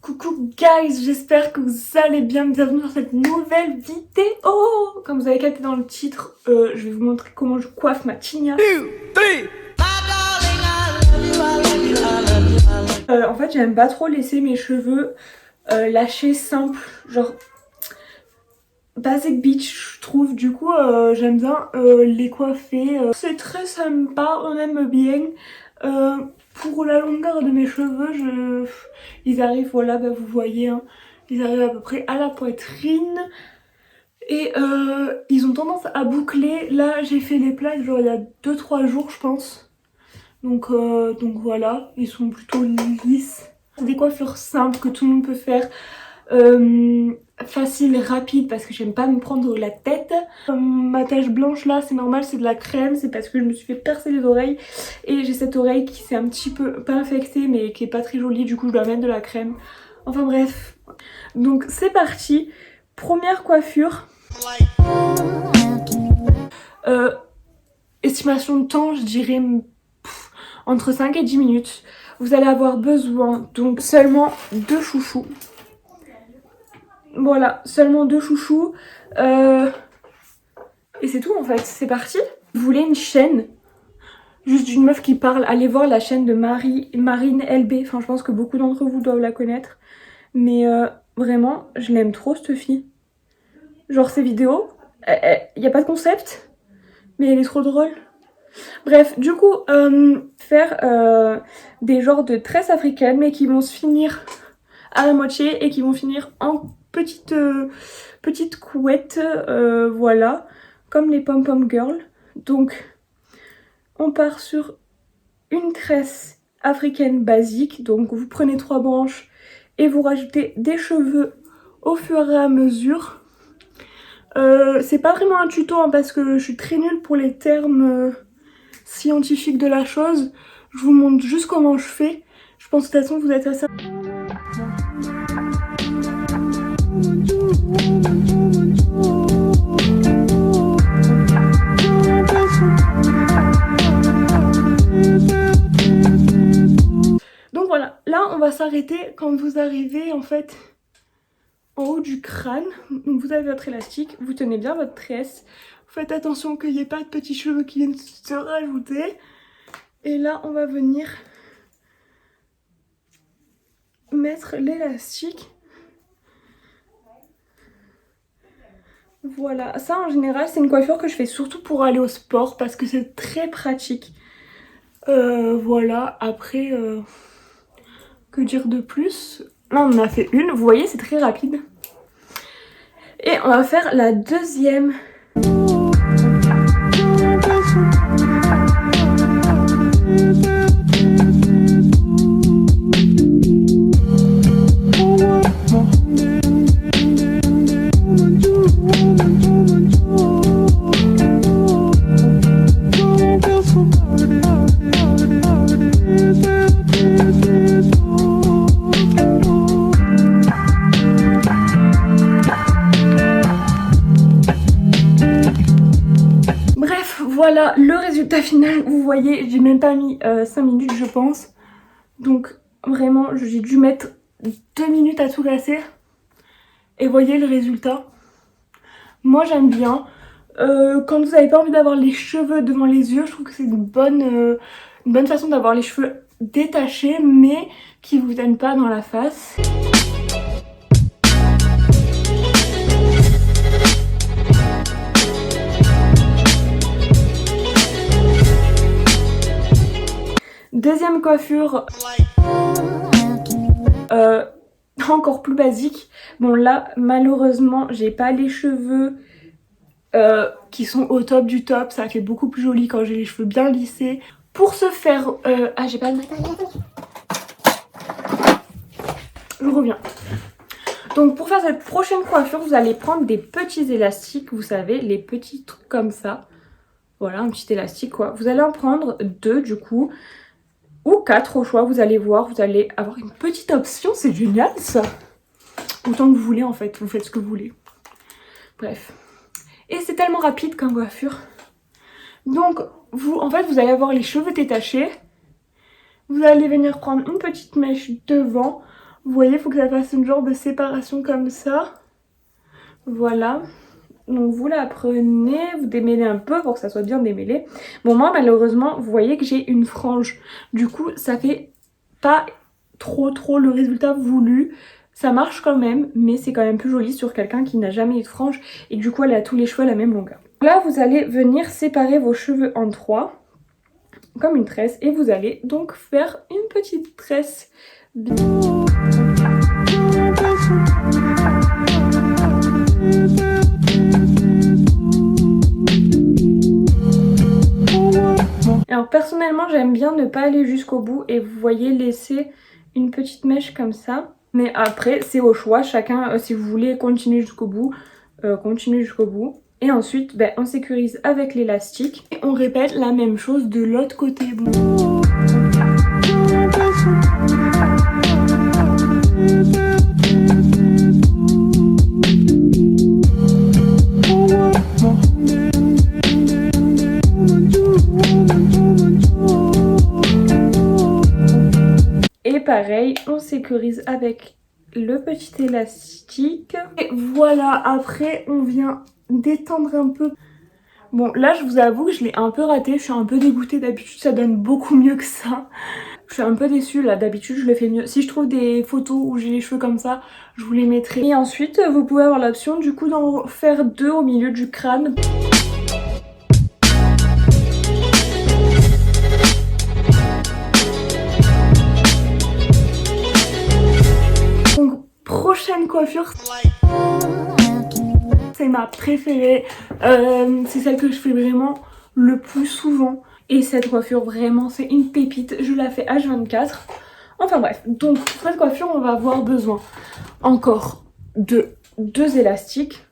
Coucou guys, j'espère que vous allez bien, bienvenue dans cette nouvelle vidéo. Comme vous avez capté dans le titre, je vais vous montrer comment je coiffe ma Tigna. En fait j'aime pas trop laisser mes cheveux lâchés simples, genre basic bitch je trouve, du coup j'aime bien les coiffer. C'est très sympa, on aime bien. Pour la longueur de mes cheveux, ils arrivent, voilà, bah, vous voyez, hein, ils arrivent à peu près à la poitrine. Et ils ont tendance à boucler. Là j'ai fait les plaques genre il y a 2-3 jours je pense. Donc voilà, ils sont plutôt lisses. Des coiffures simples que tout le monde peut faire. Facile et rapide parce que j'aime pas me prendre la tête. Ma tache blanche là c'est normal, c'est de la crème, c'est parce que je me suis fait percer les oreilles et j'ai cette oreille qui s'est un petit peu, pas infectée mais qui est pas très jolie, du coup je dois mettre de la crème. Enfin bref, donc c'est parti. Première coiffure. Estimation de temps, je dirais entre 5 et 10 minutes. Vous allez avoir besoin donc seulement 2 chouchous. Voilà, seulement 2 chouchous. Et c'est tout en fait, c'est parti. Vous voulez une chaîne juste d'une meuf qui parle, allez voir la chaîne de Marine LB. Enfin je pense que beaucoup d'entre vous doivent la connaître. Mais vraiment, je l'aime trop cette fille. Genre ses vidéos, y a pas de concept, mais elle est trop drôle. Bref, du coup, faire des genres de tresses africaines, mais qui vont se finir à la moitié et qui vont finir en petite couette, voilà, comme les pom-pom girls. Donc, on part sur une tresse africaine basique. Donc, vous prenez 3 branches et vous rajoutez des cheveux au fur et à mesure. C'est pas vraiment un tuto hein, parce que je suis très nulle pour les termes scientifiques de la chose. Je vous montre juste comment je fais. Je pense que de toute façon vous êtes assez... Donc voilà, là on va s'arrêter quand vous arrivez en fait en haut du crâne. Donc vous avez votre élastique, vous tenez bien votre tresse. Faites attention qu'il n'y ait pas de petits cheveux qui viennent se rajouter. Et là on va venir mettre l'élastique. Voilà, ça en général c'est une coiffure que je fais surtout pour aller au sport parce que c'est très pratique. Voilà, après que dire de plus? Là on en a fait une, vous voyez c'est très rapide. Et on va faire la deuxième. Voilà le résultat final, vous voyez, j'ai même pas mis 5 minutes je pense. Donc vraiment j'ai dû mettre 2 minutes à tout lasser. Et voyez le résultat. Moi j'aime bien. Quand vous n'avez pas envie d'avoir les cheveux devant les yeux, je trouve que c'est une bonne façon d'avoir les cheveux détachés mais qui vous viennent pas dans la face. Deuxième coiffure, encore plus basique. Bon là malheureusement j'ai pas les cheveux qui sont au top du top. Ça fait beaucoup plus joli quand j'ai les cheveux bien lissés. Pour ce faire... ah j'ai pas le matériel. Je reviens. Donc pour faire cette prochaine coiffure vous allez prendre des petits élastiques. Vous savez les petits trucs comme ça. Voilà un petit élastique quoi. Vous allez en prendre 2 du coup. Ou 4 au choix, vous allez voir, vous allez avoir une petite option, c'est génial ça. Autant que vous voulez en fait, vous faites ce que vous voulez. Bref. Et c'est tellement rapide comme coiffure. Donc, en fait, vous allez avoir les cheveux détachés. Vous allez venir prendre une petite mèche devant. Vous voyez, il faut que ça fasse une genre de séparation comme ça. Voilà. Donc vous la prenez, vous démêlez un peu pour que ça soit bien démêlé. Bon, moi malheureusement, vous voyez que j'ai une frange. Du coup, ça fait pas trop le résultat voulu. Ça marche quand même, mais c'est quand même plus joli sur quelqu'un qui n'a jamais eu de frange et que du coup elle a tous les cheveux à la même longueur. Là, vous allez venir séparer vos cheveux en 3, comme une tresse, et vous allez donc faire une petite tresse. Alors personnellement, j'aime bien ne pas aller jusqu'au bout et vous voyez laisser une petite mèche comme ça. Mais après, c'est au choix, chacun, si vous voulez continuer jusqu'au bout, continuez jusqu'au bout. Et ensuite, on sécurise avec l'élastique et on répète la même chose de l'autre côté. Et pareil, on sécurise avec le petit élastique. Et voilà, après on vient détendre un peu. Bon, là je vous avoue que je l'ai un peu raté, je suis un peu dégoûtée, d'habitude ça donne beaucoup mieux que ça. Je suis un peu déçue là, d'habitude je le fais mieux. Si je trouve des photos où j'ai les cheveux comme ça, je vous les mettrai. Et ensuite, vous pouvez avoir l'option du coup d'en faire 2 au milieu du crâne. Donc, prochaine coiffure. C'est ma préférée, c'est celle que je fais vraiment le plus souvent. Et cette coiffure vraiment c'est une pépite, je la fais H24. Enfin bref, donc pour cette coiffure on va avoir besoin encore de 2 élastiques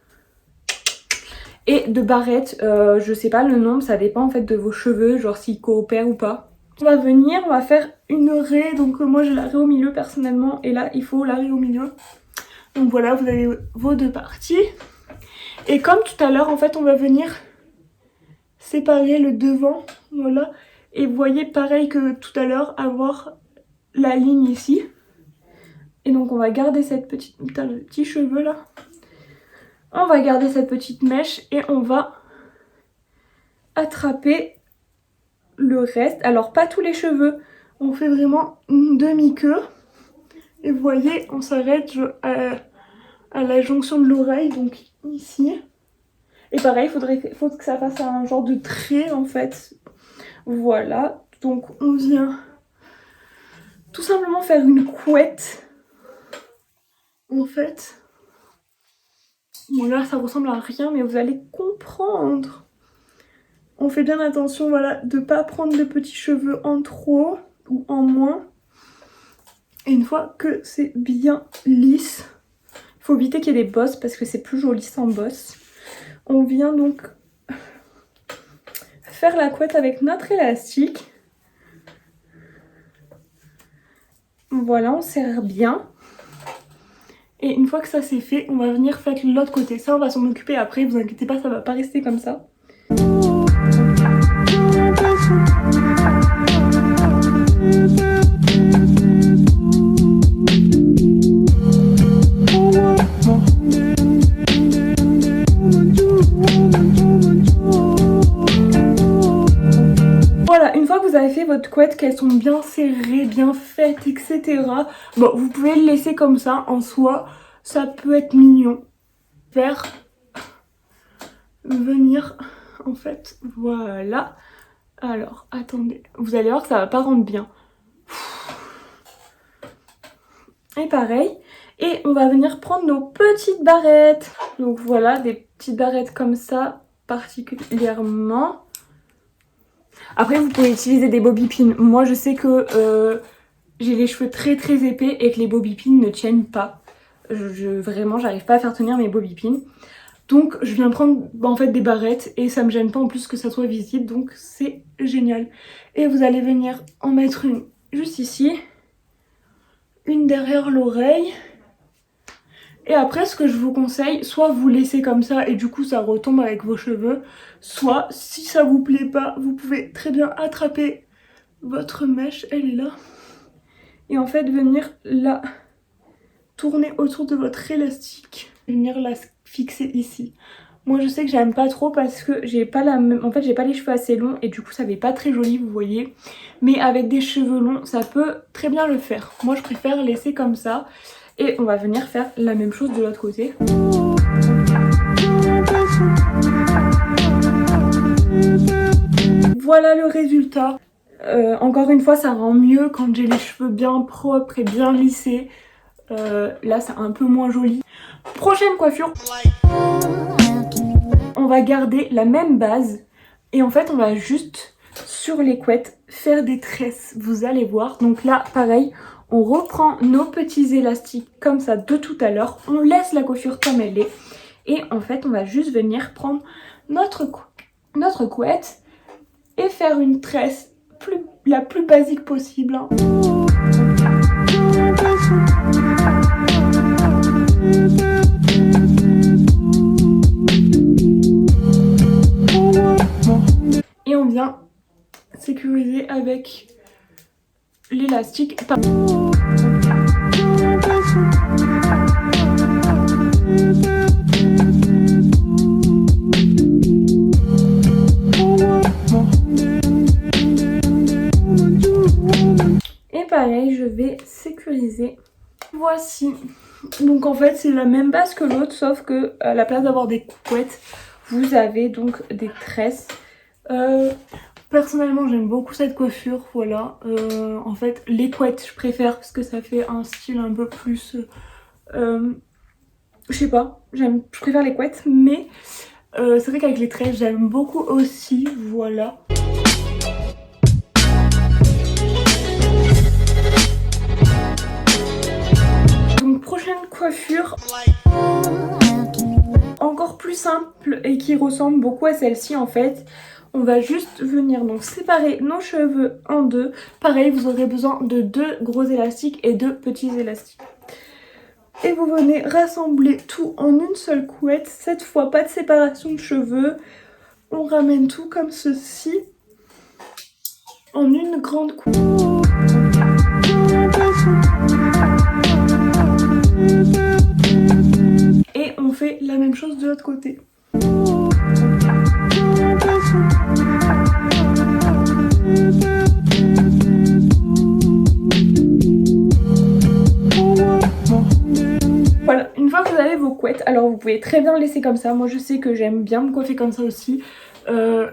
et de barrettes, je sais pas le nombre, ça dépend en fait de vos cheveux, genre s'ils coopèrent ou pas. On va venir, on va faire une raie, donc moi j'ai la raie au milieu personnellement et là il faut la raie au milieu. Donc voilà, vous avez vos 2 parties. Et comme tout à l'heure, en fait, on va venir séparer le devant, voilà. Et vous voyez, pareil que tout à l'heure, avoir la ligne ici. Et donc, on va garder cette petite... Putain, le petit cheveu, là. On va garder cette petite mèche et on va attraper le reste. Alors, pas tous les cheveux. On fait vraiment une demi-queue. Et vous voyez, on s'arrête à la jonction de l'oreille, donc ici. Et pareil, il faut que ça fasse un genre de trait en fait. Voilà, donc on vient tout simplement faire une couette. En fait, bon là ça ressemble à rien mais vous allez comprendre. On fait bien attention voilà, de ne pas prendre de petits cheveux en trop ou en moins. Et une fois que c'est bien lisse, il faut éviter qu'il y ait des bosses parce que c'est plus joli sans bosses. On vient donc faire la couette avec notre élastique. Voilà, on serre bien. Et une fois que ça c'est fait, on va venir faire l'autre côté. Ça, on va s'en occuper après, vous inquiétez pas, ça va pas rester comme ça. Voilà, une fois que vous avez fait votre couette, qu'elles sont bien serrées, bien faites, etc. Bon, vous pouvez le laisser comme ça, en soi, ça peut être mignon. Faire venir, en fait, voilà. Alors, attendez, vous allez voir que ça va pas rendre bien. Et pareil, et on va venir prendre nos petites barrettes. Donc voilà, des petites barrettes comme ça, particulièrement. Après, vous pouvez utiliser des bobby pins. Moi, je sais que j'ai les cheveux très épais et que les bobby pins ne tiennent pas. Vraiment, j'arrive pas à faire tenir mes bobby pins. Donc, je viens prendre en fait des barrettes et ça me gêne pas en plus que ça soit visible. Donc, c'est génial. Et vous allez venir en mettre une juste ici. Une derrière l'oreille. Et après, ce que je vous conseille, soit vous laissez comme ça et du coup ça retombe avec vos cheveux, soit si ça vous plaît pas, vous pouvez très bien attraper votre mèche, elle est là. Et en fait, venir la tourner autour de votre élastique. Venir la fixer ici. Moi, je sais que j'aime pas trop parce que j'ai pas la même... En fait, j'ai pas les cheveux assez longs et du coup, ça fait pas très joli, vous voyez. Mais avec des cheveux longs, ça peut très bien le faire. Moi, je préfère laisser comme ça. Et on va venir faire la même chose de l'autre côté. Voilà le résultat. Encore une fois, ça rend mieux quand j'ai les cheveux bien propres et bien lissés. Là, c'est un peu moins joli. Prochaine coiffure. On va garder la même base. Et en fait, on va juste, sur les couettes, faire des tresses. Vous allez voir. Donc là, pareil, on reprend nos petits élastiques comme ça de tout à l'heure. On laisse la coiffure comme elle est. Et en fait, on va juste venir prendre notre couette et faire une tresse la plus basique possible. Hein. Et on vient sécuriser avec l'élastique. Et pareil, je vais sécuriser. Voici. Donc en fait, c'est la même base que l'autre, sauf que à la place d'avoir des couettes, vous avez donc des tresses. Personnellement, j'aime beaucoup cette coiffure, voilà. En fait, les couettes, je préfère parce que ça fait un style un peu plus... je sais pas, je préfère les couettes, mais c'est vrai qu'avec les tresses, j'aime beaucoup aussi, voilà. Donc prochaine coiffure, encore plus simple et qui ressemble beaucoup à celle-ci en fait. On va juste venir donc séparer nos cheveux en deux. Pareil, vous aurez besoin de 2 gros élastiques et 2 petits élastiques. Et vous venez rassembler tout en une seule couette. Cette fois, pas de séparation de cheveux. On ramène tout comme ceci en une grande couette. Et on fait la même chose de l'autre côté. Voilà, une fois que vous avez vos couettes, alors vous pouvez très bien le laisser comme ça. Moi je sais que j'aime bien me coiffer comme ça aussi.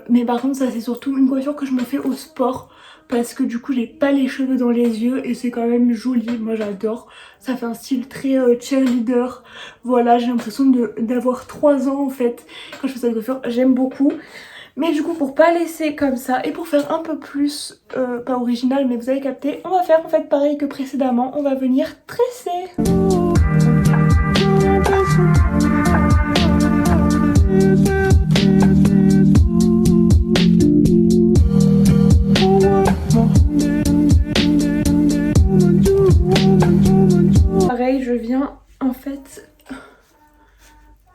Mais par contre ça c'est surtout une coiffure que je me fais au sport. Parce que du coup j'ai pas les cheveux dans les yeux et c'est quand même joli, moi j'adore. Ça fait un style très cheerleader. Voilà, j'ai l'impression d'avoir 3 ans en fait quand je fais cette coiffure, j'aime beaucoup. Mais du coup pour pas laisser comme ça et pour faire un peu plus, pas original mais vous avez capté, on va faire en fait pareil que précédemment, on va venir tresser. Pareil, je viens en fait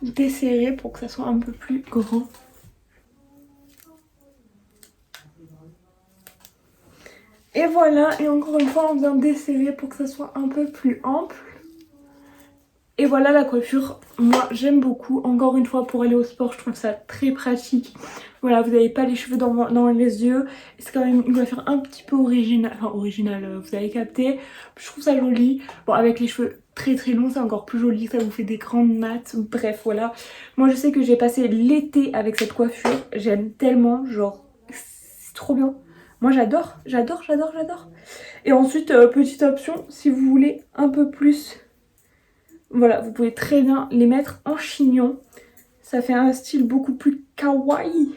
desserrer pour que ça soit un peu plus grand. Et voilà, et encore une fois on vient desserrer pour que ça soit un peu plus ample. Et voilà la coiffure, moi j'aime beaucoup. Encore une fois pour aller au sport je trouve ça très pratique. Voilà, vous n'avez pas les cheveux dans les yeux. C'est quand même une coiffure un petit peu originale. Enfin originale, vous avez capté. Je trouve ça joli. Bon avec les cheveux très très longs c'est encore plus joli. Ça vous fait des grandes nattes. Bref voilà. Moi je sais que j'ai passé l'été avec cette coiffure. J'aime tellement, genre c'est trop bien. Moi j'adore, j'adore, j'adore, j'adore. Et ensuite petite option, si vous voulez un peu plus... Voilà, vous pouvez très bien les mettre en chignon. Ça fait un style beaucoup plus kawaii.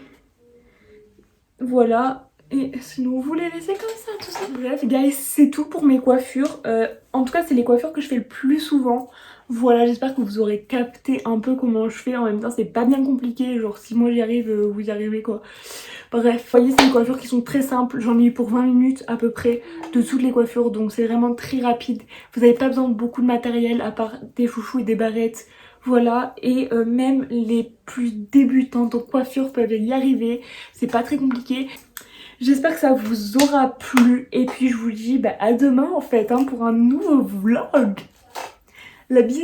Voilà. Et sinon vous les laissez comme ça, tout ça. Bref, guys, c'est tout pour mes coiffures. En tout cas, c'est les coiffures que je fais le plus souvent. Voilà, j'espère que vous aurez capté un peu comment je fais. En même temps, c'est pas bien compliqué. Genre, si moi j'y arrive, vous y arrivez quoi. Bref, vous voyez, c'est des coiffures qui sont très simples. J'en ai eu pour 20 minutes à peu près de toutes les coiffures. Donc c'est vraiment très rapide. Vous n'avez pas besoin de beaucoup de matériel à part des chouchous et des barrettes. Voilà, et même les plus débutantes en coiffure peuvent y arriver. C'est pas très compliqué. J'espère que ça vous aura plu. Et puis je vous dis à demain en fait, hein, pour un nouveau vlog. La bise.